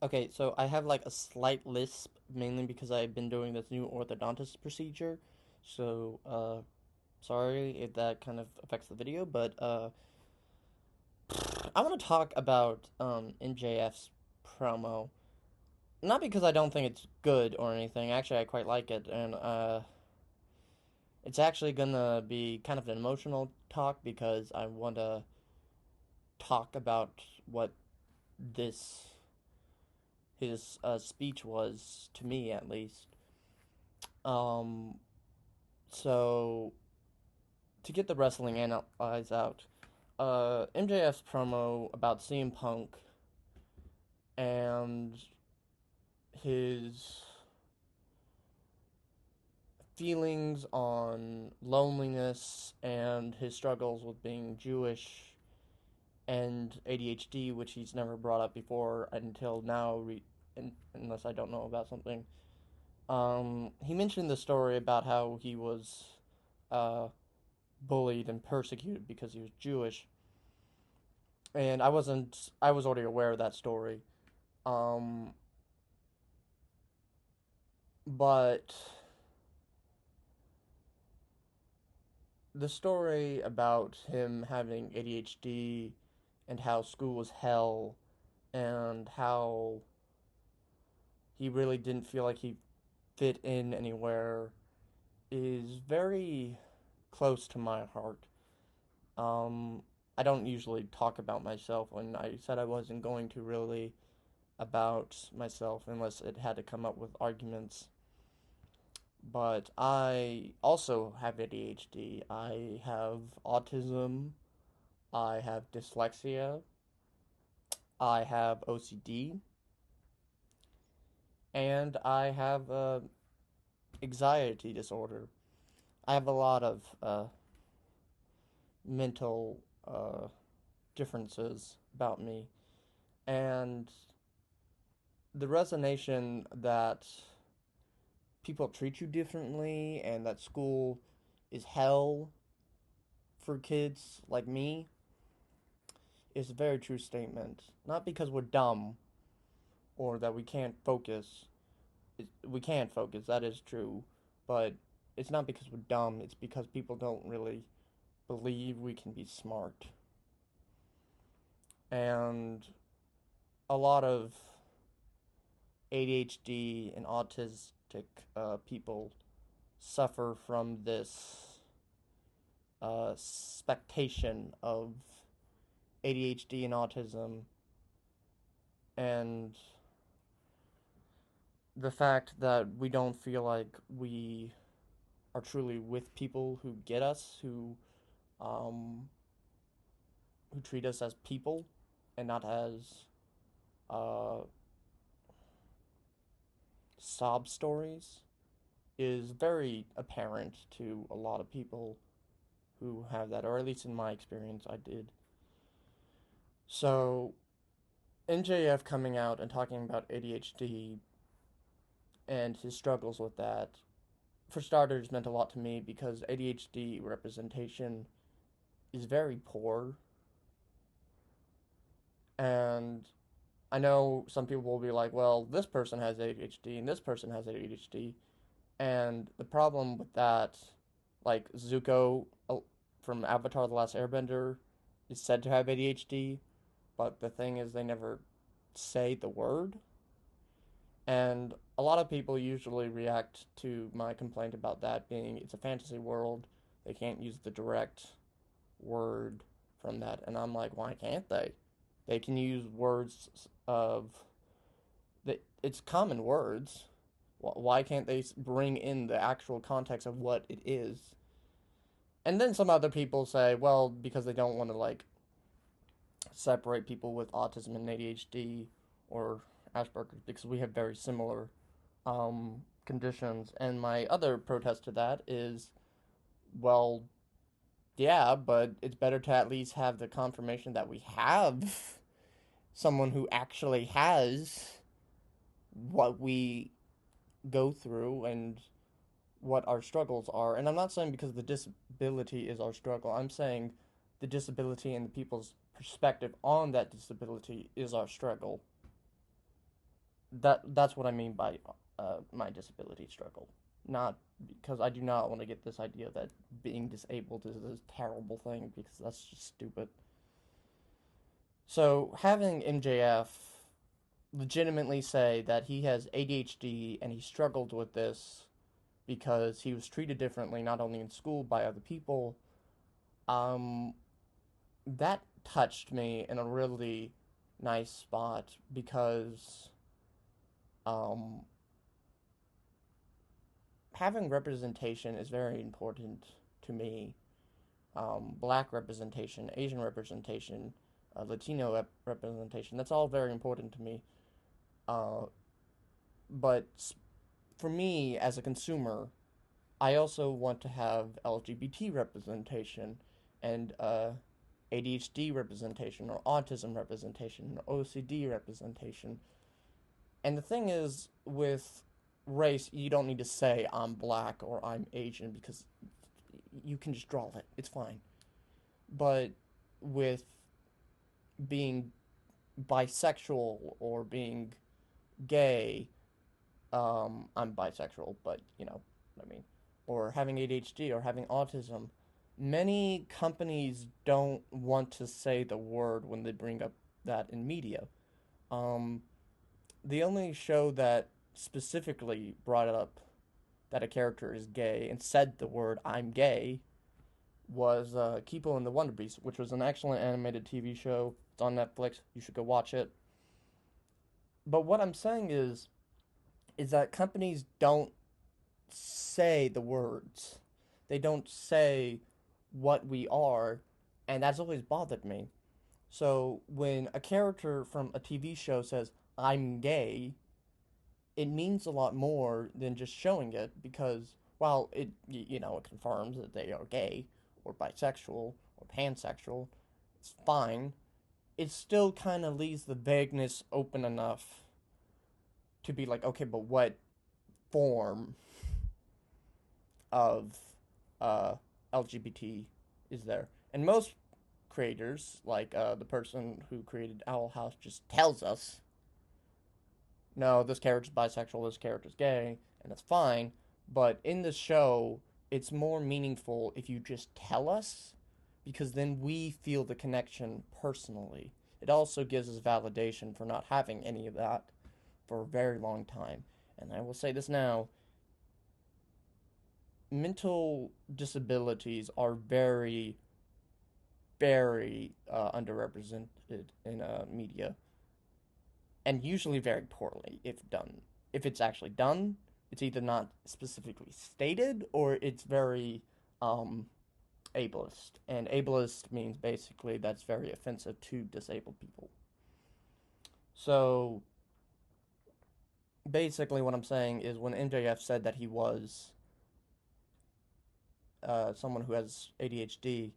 Okay, so I have like a slight lisp, mainly because I've been doing this new orthodontist procedure. So, sorry if that kind of affects the video, but I want to talk about MJF's promo. Not because I don't think it's good or anything. Actually, I quite like it, and it's actually gonna be kind of an emotional talk because I want to talk about what this his speech was to me, at least. Um, So, to get the wrestling analyze out, MJF's promo about CM Punk and his feelings on loneliness and his struggles with being Jewish and ADHD, which he's never brought up before until now, unless I don't know about something. He mentioned the story about how he was uh, bullied and persecuted because he was Jewish, and I was already aware of that story. Um, but the story about him having ADHD and how school was hell and how he really didn't feel like he fit in anywhere is very close to my heart. Um, I don't usually talk about myself when I said I wasn't going to really about myself unless it had to come up with arguments. But I also have ADHD. I have autism. I have dyslexia. I have OCD. And I have anxiety disorder. I have a lot of mental differences about me. And the resignation that people treat you differently and that school is hell for kids like me is a very true statement. Not because we're dumb or that we can't focus. We can't focus, that is true. But it's not because we're dumb, it's because people don't really believe we can be smart. And a lot of ADHD and autistic people suffer from this expectation of ADHD and autism and the fact that we don't feel like we are truly with people who get us, um, who treat us as people and not as uh, sob stories, is very apparent to a lot of people who have that, or at least in my experience, I did. So, NJF coming out and talking about ADHD and his struggles with that, for starters, meant a lot to me because ADHD representation is very poor. And I know some people will be like, well, this person has ADHD and this person has ADHD. And the problem with that, like Zuko from Avatar: The Last Airbender is said to have ADHD, but the thing is they never say the word. And a lot of people usually react to my complaint about that being it's a fantasy world. They can't use the direct word from that. And I'm like, why can't they? They can use words of that it's common words. Why can't they bring in the actual context of what it is? And then some other people say, well, because they don't want to like separate people with autism and ADHD or Asperger's because we have very similar conditions. And my other protest to that is, well, yeah, but it's better to at least have the confirmation that we have someone who actually has what we go through and what our struggles are. And I'm not saying because the disability is our struggle. I'm saying the disability and the people's perspective on that disability is our struggle. that's what I mean by my disability struggle. Not because I do not want to get this idea that being disabled is a terrible thing, because that's just stupid. So having MJF legitimately say that he has ADHD and he struggled with this because he was treated differently not only in school by other people, um, that touched me in a really nice spot because um, having representation is very important to me. Black representation, Asian representation, Latino representation, that's all very important to me. Uh, but for me as a consumer, I also want to have LGBT representation and ADHD representation or autism representation or OCD representation. And the thing is, with race, you don't need to say I'm black or I'm Asian because you can just draw it. It's fine. But with being bisexual or being gay, I'm bisexual, but you know what I mean, or having ADHD or having autism, many companies don't want to say the word when they bring up that in media. Um, the only show that specifically brought up that a character is gay and said the word "I'm gay" was Kipo and the Wonder Beast, which was an excellent animated TV show. It's on Netflix. You should go watch it. But what I'm saying is that companies don't say the words. They don't say what we are, and that's always bothered me. So when a character from a TV show says, "I'm gay," it means a lot more than just showing it, because while it confirms that they are gay or bisexual or pansexual, it's fine. It still kind of leaves the vagueness open enough to be like, okay, but what form of LGBT is there? And most creators, like the person who created Owl House, just tells us, no, this character's bisexual, this character's gay, and that's fine. But in the show, it's more meaningful if you just tell us, because then we feel the connection personally. It also gives us validation for not having any of that for a very long time. And I will say this now, mental disabilities are very, very underrepresented in media, and usually very poorly if done. If it's actually done, it's either not specifically stated or it's very um, ableist. And ableist means basically that's very offensive to disabled people. So basically, what I'm saying is when MJF said that he was someone who has ADHD,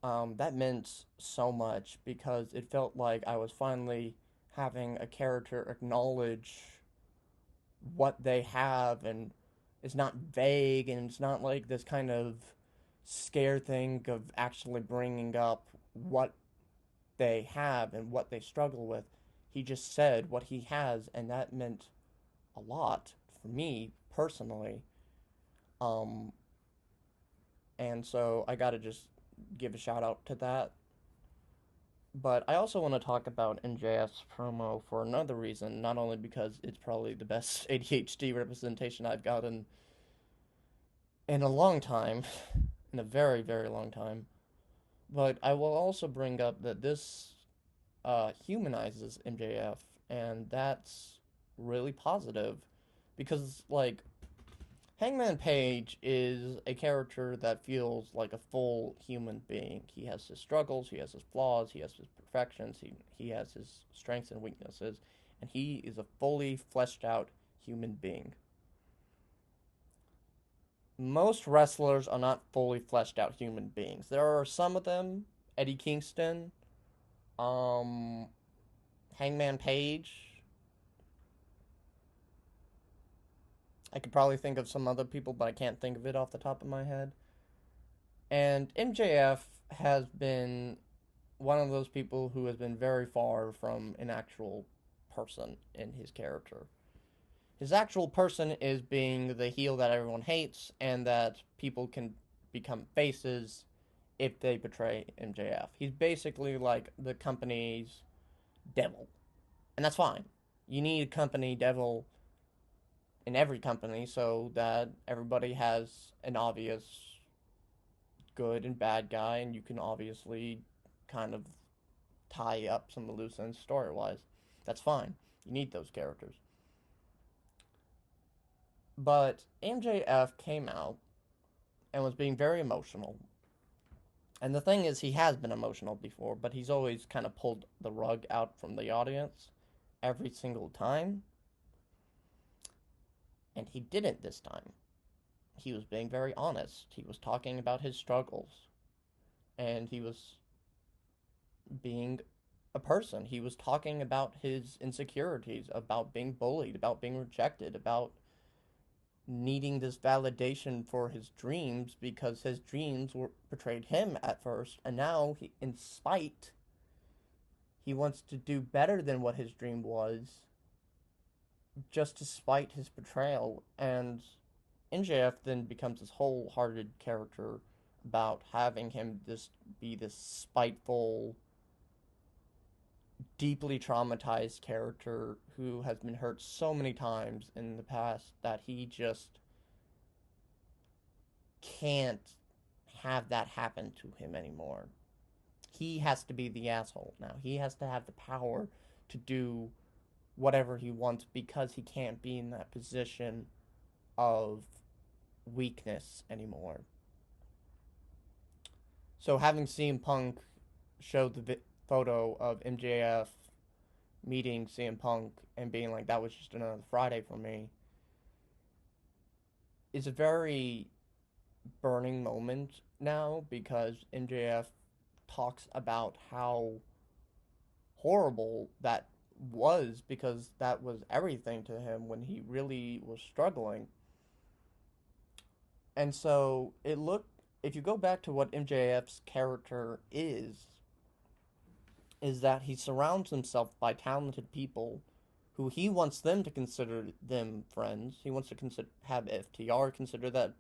that meant so much because it felt like I was finally having a character acknowledge what they have, and it's not vague, and it's not like this kind of scare thing of actually bringing up what they have and what they struggle with. He just said what he has, and that meant a lot for me personally. Um, and so I gotta just give a shout out to that. But I also want to talk about NJF's promo for another reason, not only because it's probably the best ADHD representation I've gotten in a long time, in a very, very long time, but I will also bring up that this humanizes MJF, and that's really positive because, like, Hangman Page is a character that feels like a full human being. He has his struggles, he has his flaws, he has his perfections, he has his strengths and weaknesses, and he is a fully fleshed out human being. Most wrestlers are not fully fleshed out human beings. There are some of them, Eddie Kingston, um, Hangman Page. I could probably think of some other people, but I can't think of it off the top of my head. And MJF has been one of those people who has been very far from an actual person in his character. His actual person is being the heel that everyone hates and that people can become faces if they betray MJF. He's basically like the company's devil. And that's fine. You need a company devil in every company so that everybody has an obvious good and bad guy, and you can obviously kind of tie up some of the loose ends story wise. That's fine. You need those characters. But MJF came out and was being very emotional. And the thing is, he has been emotional before, but he's always kind of pulled the rug out from the audience every single time. And he didn't this time. He was being very honest. He was talking about his struggles. And he was being a person. He was talking about his insecurities, about being bullied, about being rejected, about needing this validation for his dreams because his dreams were betrayed him at first, and now in spite, he wants to do better than what his dream was, just to spite his betrayal. And MJF then becomes this wholehearted character about having him just be this spiteful, deeply traumatized character who has been hurt so many times in the past that he just can't have that happen to him anymore. He has to be the asshole now. He has to have the power to do whatever he wants because he can't be in that position of weakness anymore. So having CM Punk show the photo of MJF meeting CM Punk and being like, that was just another Friday for me, is a very burning moment now because MJF talks about how horrible that was because that was everything to him when he really was struggling. And so if you go back to what MJF's character is that he surrounds himself by talented people who he wants them to consider them friends. He wants to have FTR consider that.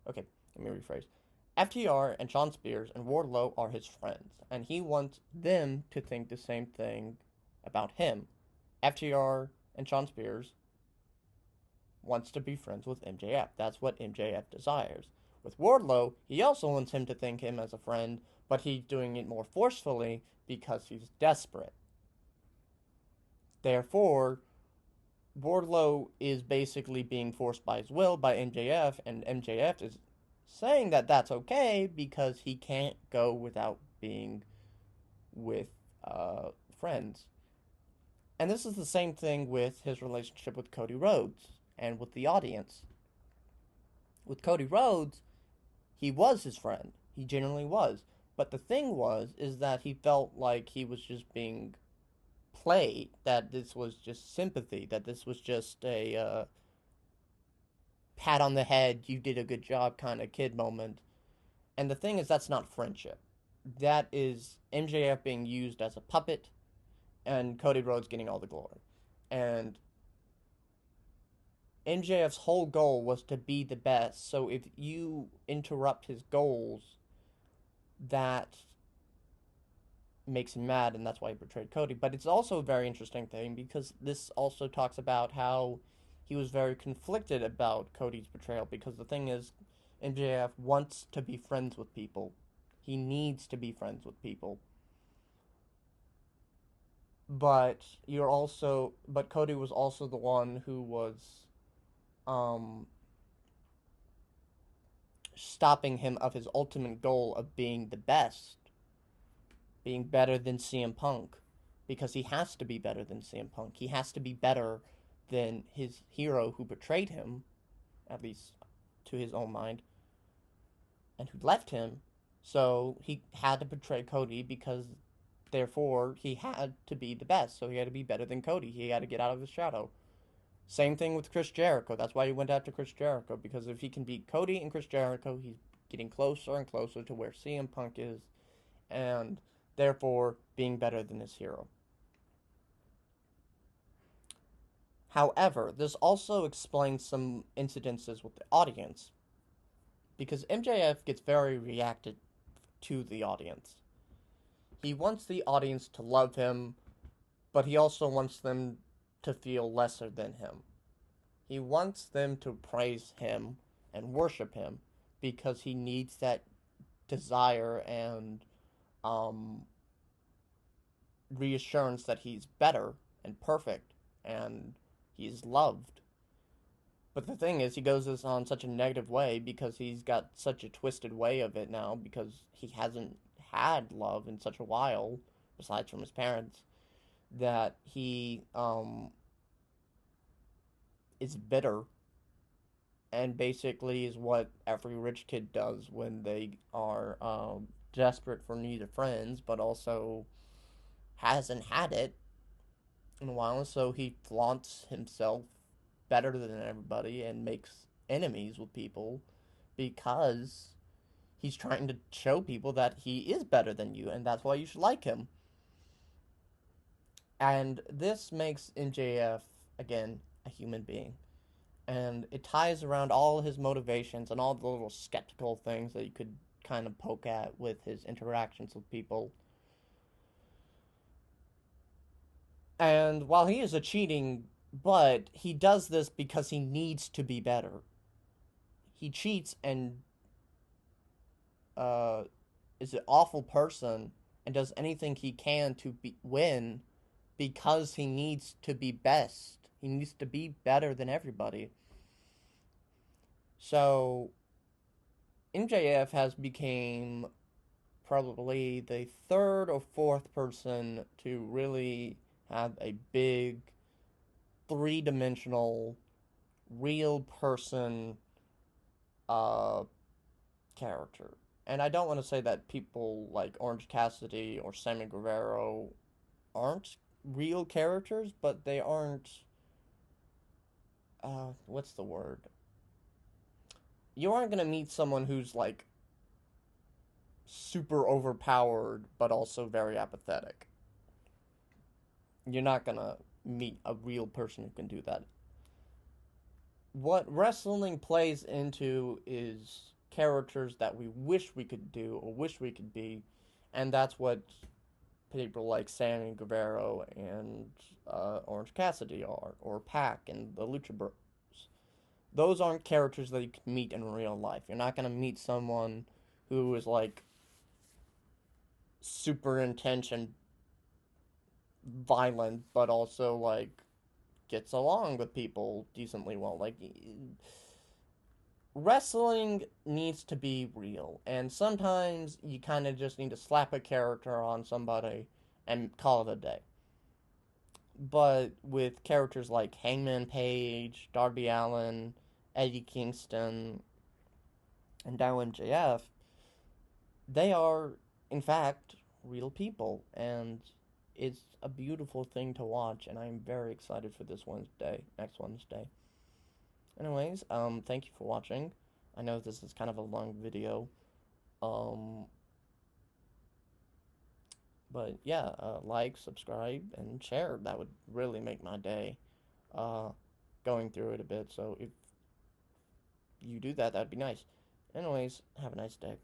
Okay, let me rephrase. FTR and Shawn Spears and Wardlow are his friends, and he wants them to think the same thing about him. FTR and Shawn Spears wants to be friends with MJF. That's what MJF desires. With Wardlow, he also wants him to think him as a friend, but he's doing it more forcefully because he's desperate. Therefore, Wardlow is basically being forced by his will by MJF, and MJF is saying that that's okay because he can't go without being with friends. And this is the same thing with his relationship with Cody Rhodes and with the audience. With Cody Rhodes, he was his friend. He genuinely was. But the thing is that he felt like he was just being played, that this was just sympathy, that this was just a pat on the head, you did a good job kind of kid moment. And the thing is, that's not friendship. That is MJF being used as a puppet and Cody Rhodes getting all the glory. And MJF's whole goal was to be the best. So if you interrupt his goals, that makes him mad, and that's why he betrayed Cody. But it's also a very interesting thing because this also talks about how he was very conflicted about Cody's betrayal, because the thing is, MJF wants to be friends with people. He needs to be friends with people. But Cody was also the one who was stopping him of his ultimate goal of being the best, being better than CM Punk, because he has to be better than CM Punk. He has to be better than his hero who betrayed him, at least to his own mind, and who left him. So he had to betray Cody because therefore he had to be the best. So he had to be better than Cody. He had to get out of his shadow. Same thing with Chris Jericho. That's why he went after Chris Jericho, because if he can beat Cody and Chris Jericho, he's getting closer and closer to where CM Punk is, and therefore being better than his hero. However, this also explains some incidences with the audience, because MJF gets very reactive to the audience. He wants the audience to love him, but he also wants them to feel lesser than him. He wants them to praise him and worship him because he needs that desire and um, reassurance that he's better and perfect and he's loved. But the thing is, he goes this on such a negative way because he's got such a twisted way of it now because he hasn't had love in such a while, besides from his parents, that he is bitter and basically is what every rich kid does when they are desperate for neither friends but also hasn't had it in a while, so he flaunts himself better than everybody and makes enemies with people because he's trying to show people that he is better than you and that's why you should like him. And this makes MJF, again, a human being. And it ties around all his motivations and all the little skeptical things that you could kind of poke at with his interactions with people. And while he is a cheating, but he does this because he needs to be better. He cheats and uh, is an awful person and does anything he can to win because he needs to be best. He needs to be better than everybody. So MJF has become probably the third or fourth person to really have a big three-dimensional real person uh character. And I don't want to say that people like Orange Cassidy or Sammy Guevara aren't real characters, but they aren't what's the word? You aren't gonna meet someone who's like super overpowered but also very apathetic. You're not gonna meet a real person who can do that. What wrestling plays into is characters that we wish we could do or wish we could be, and that's what people like Sammy Guevara and Orange Cassidy are, or Pac and the Lucha Bros. Those aren't characters that you can meet in real life. You're not gonna meet someone who is like super intense and violent, but also like gets along with people decently well. Like wrestling needs to be real, and sometimes you kind of just need to slap a character on somebody and call it a day. But with characters like Hangman Page, Darby Allin, Eddie Kingston, and now MJF, they are, in fact, real people, and it's a beautiful thing to watch, and I'm very excited for this Wednesday, next Wednesday. Anyways, thank you for watching. I know this is kind of a long video, um, but yeah, like, subscribe, and share. That would really make my day, uh, going through it a bit, so if you do that, that'd be nice. Anyways, have a nice day.